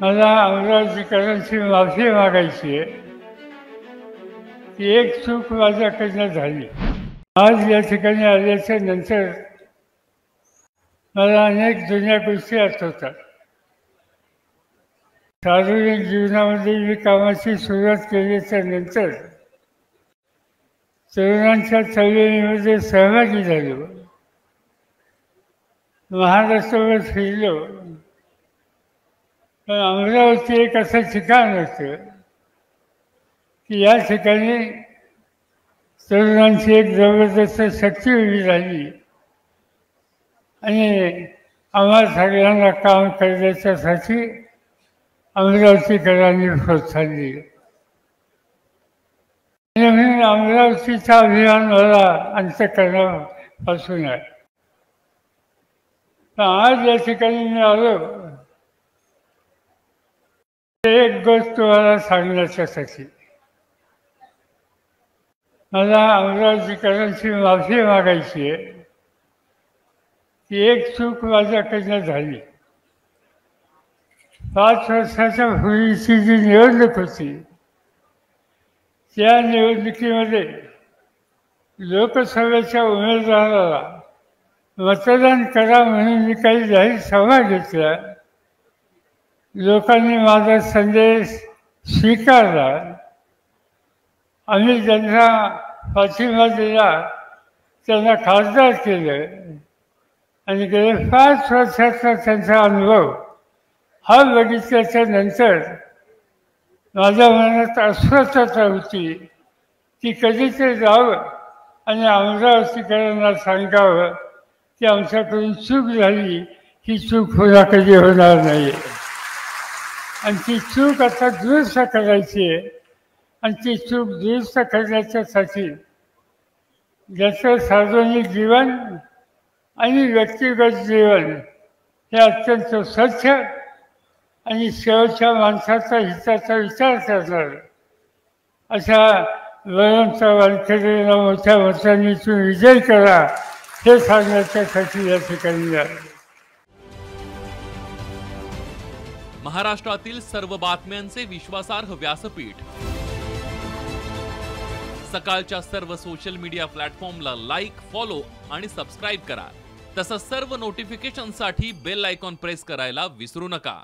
मला अमरावतीकरांची माफी मागायची आहे की एक चूक माझ्याकडनं झाली. आज या ठिकाणी आल्याच्या नंतर मला अनेक जुन्या गोष्टी आठवतात. सार्वजनिक जीवनामध्ये मी कामाची सुरुवात केल्याच्या नंतर तरुणांच्या चळवळीमध्ये सहभागी झालो. महाराष्ट्रावर फिरलो. पण अमरावती एक असं ठिकाण होतं की या ठिकाणी तरुणांची एक जबरदस्त शक्ती उभी राहिली आणि आम्हा सगळ्यांना काम करण्याच्यासाठी अमरावतीकरांनी प्रोत्साहन दिलं. म्हणून अमरावतीचा अभिमान मला अंतःकरणापासून आहे. पण आज या ठिकाणी मी आलो एक गोष्ट तुम्हाला सांगण्याच्यासाठी. मला अमरावतीकरांची माफी मागायची आहे की एक चूक माझ्याकडनं झाली. 5 वर्षाच्या पूर्वीची जी निवडणूक होती त्या निवडणुकीमध्ये लोकसभेच्या उमेदवाराला मतदान करा म्हणून मी काही जाहीर सभा घेतल्या. लोकांनी माझा संदेश स्वीकारला. आम्ही ज्यांना पाठिंबा दिला त्यांना खासदार केलं आणि गेले 5 वर्षाचा त्यांचा अनुभव हा बघितल्याच्या नंतर माझ्या मनात अस्वस्थता होती की कधीतरी जावं आणि अमरावतीकरांना सांगावं की आमच्याकडून चूक झाली, ही चूक पुन्हा कधी होणार नाही आणि ती चूक आता दुरुस्त करायची आहे. आणि ती चूक दुरुस्त करण्याच्यासाठी ज्याचं सार्वजनिक जीवन आणि व्यक्तिगत जीवन हे अत्यंत स्वच्छ आणि शेवटच्या माणसाचा हिताचा विचार करणार अशा बळवंत वानखेडेंना मोठ्या मतांनी तुम्ही विजय करा हे सांगण्याच्यासाठी या ठिकाणी आलो. महाराष्ट्रातील सर्व बातम्यांचे विश्वासार्ह व्यासपीठ. सकाळच्या सर्व सोशल मीडिया प्लॅटफॉर्मला लाईक, फॉलो आणि सबस्क्राईब करा. तसंच सर्व नोटिफिकेशनसाठी बेल आयकॉन प्रेस करायला विसरू नका.